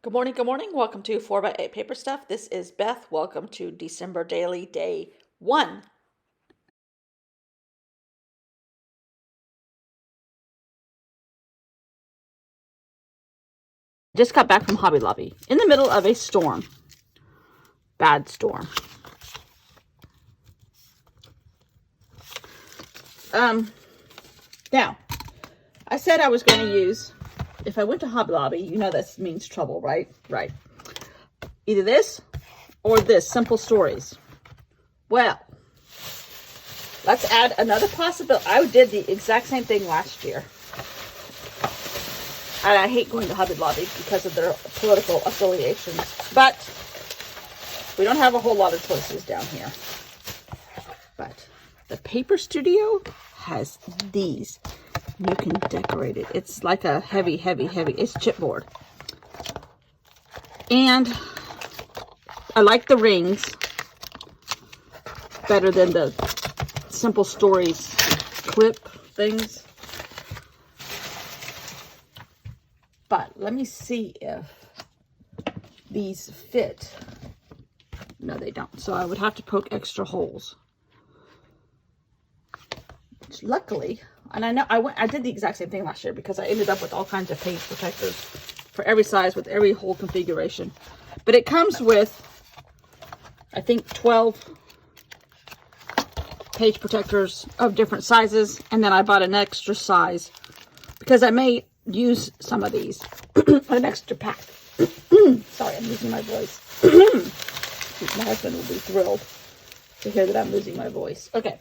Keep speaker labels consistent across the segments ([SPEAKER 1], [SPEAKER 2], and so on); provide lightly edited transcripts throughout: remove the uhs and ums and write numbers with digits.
[SPEAKER 1] Good morning, good morning. Welcome to 4x8 Paper Stuff. This is Beth. Welcome to December Daily, Day 1. Just got back from Hobby Lobby in the middle of a storm. Bad storm. Now, I said I was going to use, if I went to Hobby Lobby, you know that means trouble, right? Right. Either this or this, Simple Stories. Well, let's add another possibility. I did the exact same thing last year. And I hate going to Hobby Lobby because of their political affiliations. But we don't have a whole lot of choices down here. But the Paper Studio has these. You can decorate it. It's like a heavy. It's chipboard. And I like the rings better than the Simple Stories clip things. But let me see if these fit. No, they don't. So I would have to poke extra holes. Which luckily, and I did the exact same thing last year because I ended up with all kinds of page protectors for every size with every hole configuration. But it comes with, I think, 12 page protectors of different sizes. And then I bought an extra size because I may use some of these. An extra pack. Sorry, I'm losing my voice. My husband will be thrilled to hear that I'm losing my voice. Okay.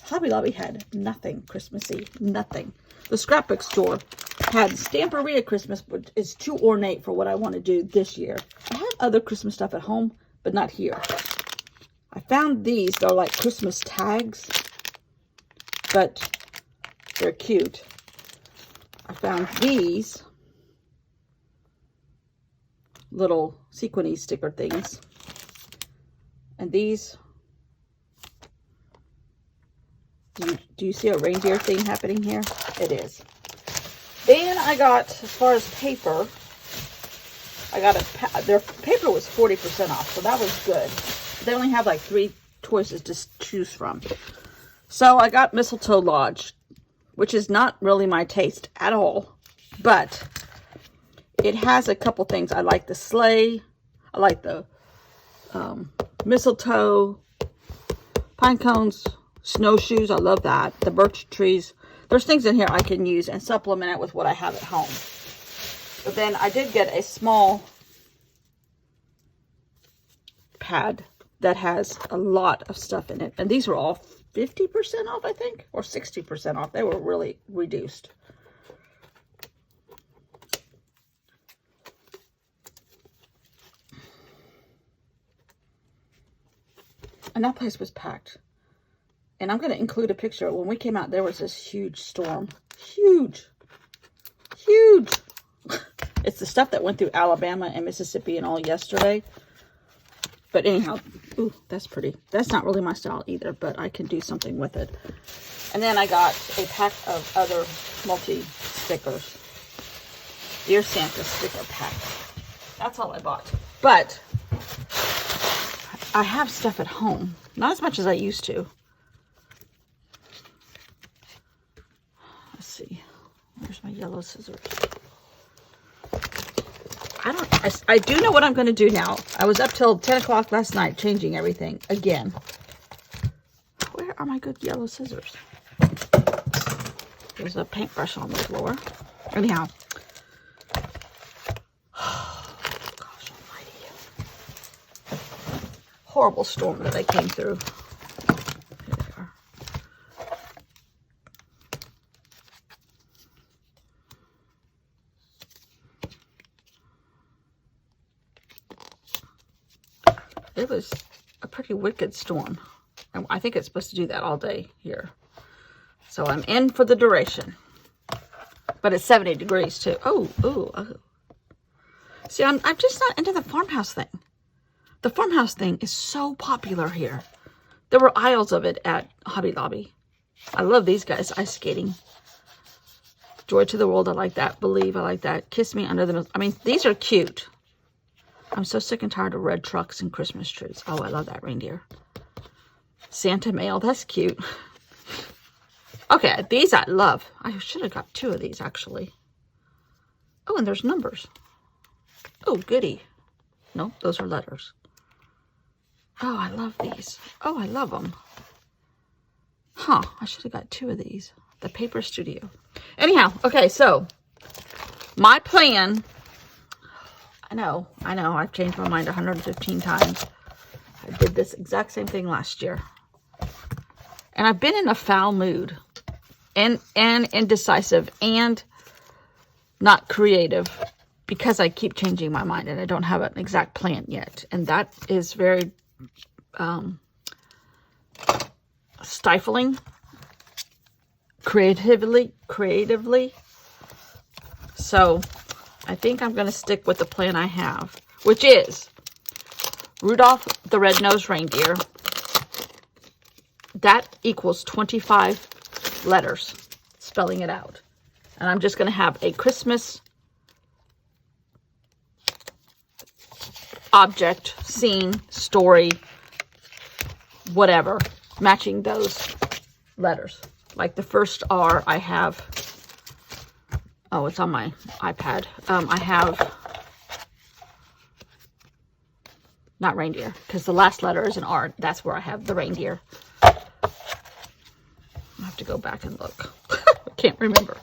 [SPEAKER 1] Hobby Lobby had nothing Christmassy. Nothing. The scrapbook store had Stamperia Christmas, but it's too ornate for what I want to do this year. I have other Christmas stuff at home, but not here. I found these. They're like Christmas tags, but they're cute. I found these little sequiny sticker things. And these, do you see a reindeer theme happening here? It is. Then I got, as far as paper, their paper was 40% off, so that was good. They only have like 3 choices to choose from. So I got Mistletoe Lodge, which is not really my taste at all, but it has a couple things. I like the sleigh. I like the mistletoe, pine cones, snowshoes. I love that. The birch trees. There's things in here I can use and supplement it with what I have at home. But then I did get a small pad that has a lot of stuff in it. And these were all 50% off, I think, or 60% off. They were really reduced. And that place was packed. And I'm going to include a picture. When we came out, there was this huge storm. Huge. It's the stuff that went through Alabama and Mississippi and all yesterday. But anyhow, ooh, that's pretty. That's not really my style either, but I can do something with it. And then I got a pack of other multi-stickers. Dear Santa sticker pack. That's all I bought. But I have stuff at home. Not as much as I used to. Let's see. Where's my yellow scissors? I do know what I'm going to do now. I was up till 10 o'clock last night changing everything again. Where are my good yellow scissors? There's a paintbrush on the floor. Anyhow. Gosh almighty. Horrible storm that I came through. Here they are. It was a pretty wicked storm. And I think it's supposed to do that all day here. So I'm in for the duration. But it's 70 degrees too. Oh. See, I'm just not into the farmhouse thing. The farmhouse thing is so popular here. There were aisles of it at Hobby Lobby. I love these guys ice skating. Joy to the World, I like that. Believe, I like that. Kiss Me Under the Nose. I mean, these are cute. I'm so sick and tired of red trucks and Christmas trees. Oh, I love that reindeer. Santa Mail, that's cute. Okay, these I love. I should have got 2 of these, actually. Oh, and there's numbers. Oh, goody. No, those are letters. Oh, I love these. Oh, I love them. Huh, I should have got 2 of these. The Paper Studio. Anyhow, okay, so my plan, I know, I've changed my mind 115 times. I did this exact same thing last year. And I've been in a foul mood and indecisive and not creative because I keep changing my mind and I don't have an exact plan yet. And that is very stifling creatively. So I think I'm going to stick with the plan I have, which is Rudolph the Red-Nosed Reindeer. That equals 25 letters, spelling it out. And I'm just going to have a Christmas object, scene, story, whatever, matching those letters. Like the first R, I have, oh, it's on my iPad. I have, not reindeer, because the last letter is an R. That's where I have the reindeer. I have to go back and look. I can't remember.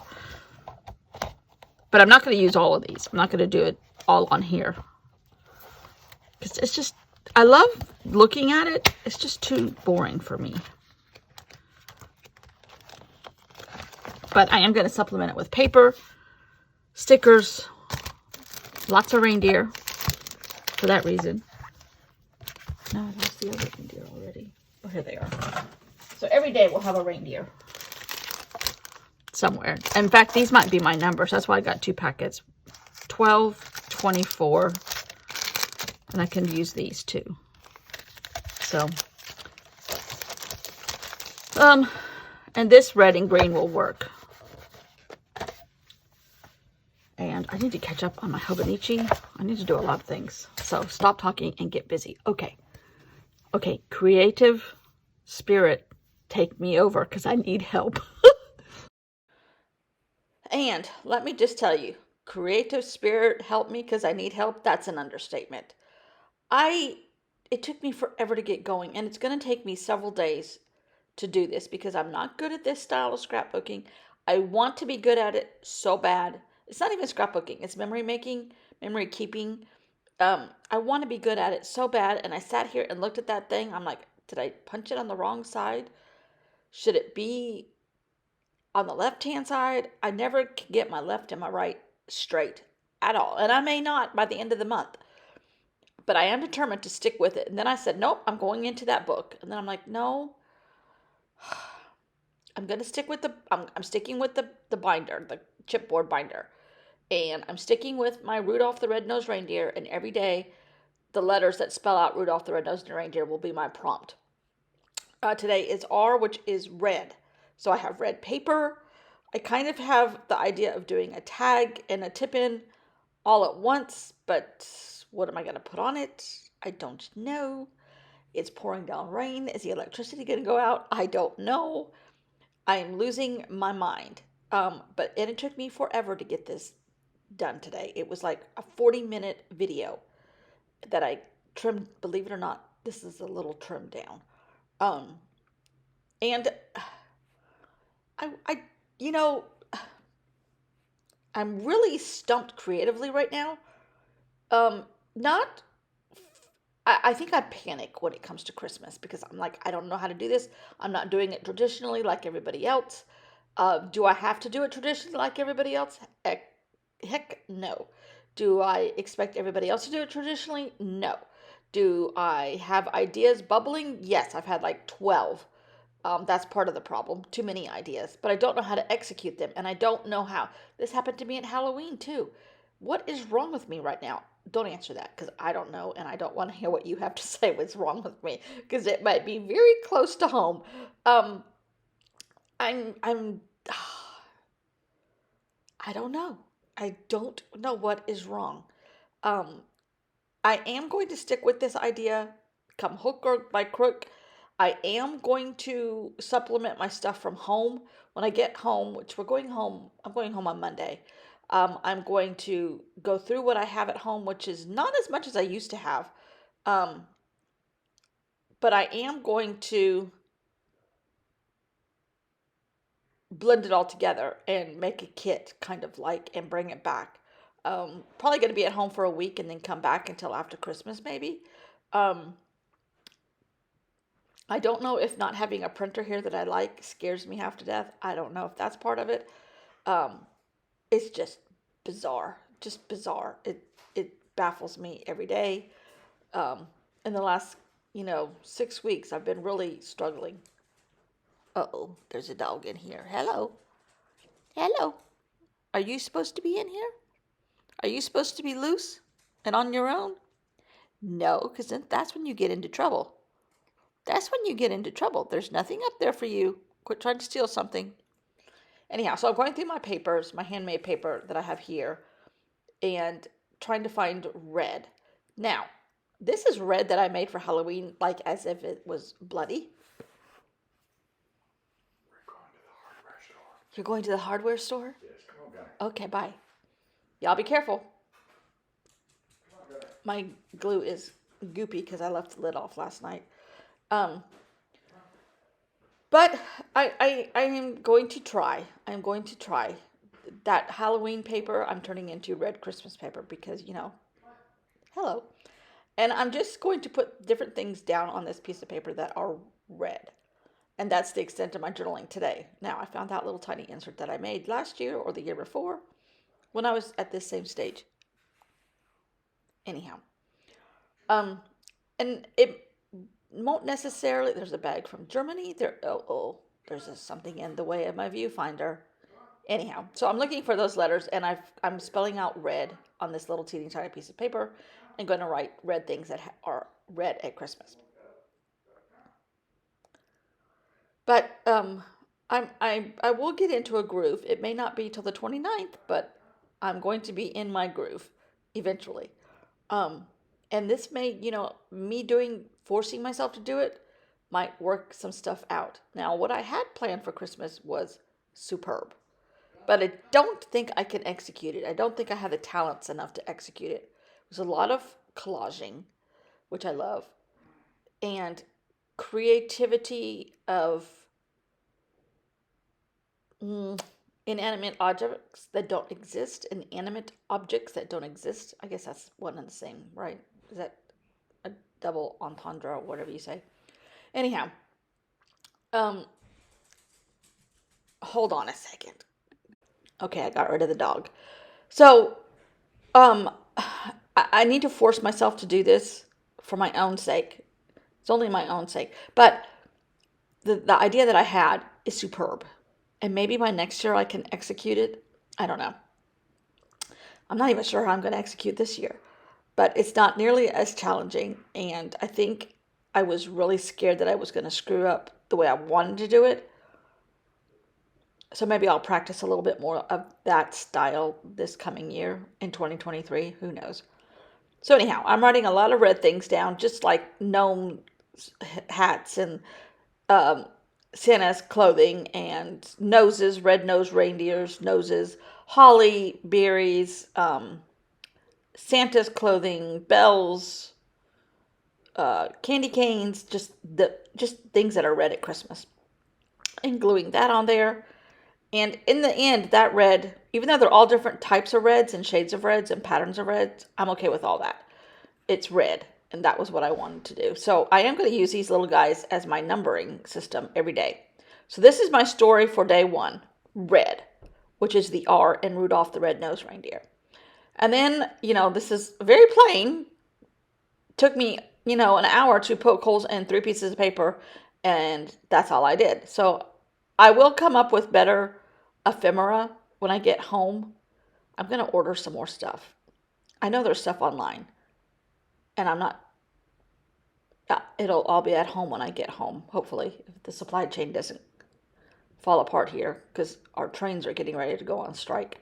[SPEAKER 1] But I'm not going to use all of these. I'm not going to do it all on here. Because it's just, I love looking at it. It's just too boring for me. But I am going to supplement it with paper, stickers, lots of reindeer for that reason. No, I lost the other reindeer already. Oh, here they are. So every day we'll have a reindeer somewhere. In fact, these might be my numbers. That's why I got 2 packets. 12, 24, and I can use these too. So, and this red and green will work. And I need to catch up on my Hobonichi. I need to do a lot of things. So stop talking and get busy. Okay. Okay, creative spirit, take me over because I need help. And let me just tell you, creative spirit, help me because I need help. That's an understatement. It took me forever to get going, and it's going to take me several days to do this because I'm not good at this style of scrapbooking. I want to be good at it so bad. It's not even scrapbooking. It's memory making, memory keeping. I want to be good at it so bad, and I sat here and looked at that thing. I'm like, did I punch it on the wrong side? Should it be on the left-hand side? I never can get my left and my right straight at all, and I may not by the end of the month. But I am determined to stick with it. And then I said, nope, I'm going into that book. And then I'm like, no, I'm going to stick with I'm sticking with the binder, the chipboard binder. And I'm sticking with my Rudolph the Red-Nosed Reindeer. And every day, the letters that spell out Rudolph the Red-Nosed Reindeer will be my prompt. Today is R, which is red. So I have red paper. I kind of have the idea of doing a tag and a tip-in all at once, but what am I going to put on it? I don't know. It's pouring down rain. Is the electricity going to go out? I don't know. I am losing my mind. And it took me forever to get this done today. It was like a 40-minute video that I trimmed. Believe it or not, this is a little trimmed down. And I'm really stumped creatively right now. I think I panic when it comes to Christmas because I'm like, I don't know how to do this. I'm not doing it traditionally like everybody else. Do I have to do it traditionally like everybody else? Heck no. Do I expect everybody else to do it traditionally? No. Do I have ideas bubbling? Yes, I've had like 12. That's part of the problem. Too many ideas. But I don't know how to execute them. And I don't know how. This happened to me at Halloween too. What is wrong with me right now? Don't answer that because I don't know. And I don't want to hear what you have to say what's wrong with me. Because it might be very close to home. I'm I don't know. I don't know what is wrong. Um, I am going to stick with this idea, come hook or by crook. I am going to supplement my stuff from home. When I get home, which we're going home, I'm going home on Monday. I'm going to go through what I have at home, which is not as much as I used to have. Um, but I am going to blend it all together and make a kit kind of like and bring it back. Probably going to be at home for a week and then come back until after Christmas maybe. Um, I don't know if not having a printer here that I like scares me half to death. I don't know if that's part of it. Um, it's just bizarre. It baffles me every day. In the last 6 weeks, I've been really struggling. Uh-oh, there's a dog in here. Hello, hello. Are you supposed to be in here? Are you supposed to be loose and on your own? No, because then that's when you get into trouble. That's when you get into trouble. There's nothing up there for you. Quit trying to steal something. Anyhow, so I'm going through my papers, my handmade paper that I have here, and trying to find red. Now, this is red that I made for Halloween, like as if it was bloody. You're going to the hardware store?
[SPEAKER 2] Yes, come on, guy.
[SPEAKER 1] Okay, bye. Y'all be careful.
[SPEAKER 2] Come on, guy.
[SPEAKER 1] My glue is goopy because I left the lid off last night. Um, but I am going to try. I'm going to try that Halloween paper. I'm turning into red Christmas paper because hello. And I'm just going to put different things down on this piece of paper that are red. And that's the extent of my journaling today. Now, I found that little tiny insert that I made last year or the year before when I was at this same stage. Anyhow, and it won't necessarily. There's a bag from Germany. There's something in the way of my viewfinder. Anyhow, so I'm looking for those letters, and I'm spelling out red on this little teeny tiny piece of paper, and going to write red things that are red at Christmas. But I will get into a groove. It may not be till the 29th, but I'm going to be in my groove eventually. And this may, me forcing myself to do it might work some stuff out. Now, what I had planned for Christmas was superb, but I don't think I can execute it. I don't think I have the talents enough to execute it. There's a lot of collaging, which I love, and creativity of inanimate objects that don't exist, inanimate objects that don't exist. I guess that's one and the same, right? Is that a double entendre or whatever you say? Anyhow, hold on a second. Okay, I got rid of the dog. So, I need to force myself to do this for my own sake. It's only my own sake. But the idea that I had is superb. And maybe by next year I can execute it. I don't know. I'm not even sure how I'm going to execute this year. But it's not nearly as challenging. And I think I was really scared that I was going to screw up the way I wanted to do it. So maybe I'll practice a little bit more of that style this coming year in 2023. Who knows? So anyhow, I'm writing a lot of red things down, just like gnome hats and Santa's clothing and noses, red-nosed reindeers, noses, holly berries, Santa's clothing, bells, candy canes, just things that are red at Christmas, and gluing that on there. And in the end, that red, even though they're all different types of reds and shades of reds and patterns of reds, I'm okay with all that. It's red, and that was what I wanted to do. So I am going to use these little guys as my numbering system every day. So this is my story for day 1, red, which is the R in Rudolph the Red-Nosed Reindeer. And then, this is very plain. Took me, an hour to poke holes in 3 pieces of paper, and that's all I did. So I will come up with better ephemera when I get home. I'm going to order some more stuff. I know there's stuff online, and it'll all be at home when I get home, hopefully, if the supply chain doesn't fall apart here, because our trains are getting ready to go on strike.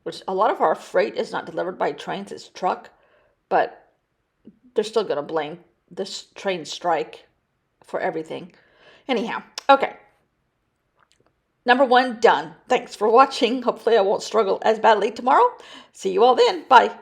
[SPEAKER 1] which a lot of our freight is not delivered by trains, it's truck, but they're still going to blame this train strike for everything. Anyhow, okay. Number 1 done. Thanks for watching. Hopefully I won't struggle as badly tomorrow. See you all then. Bye.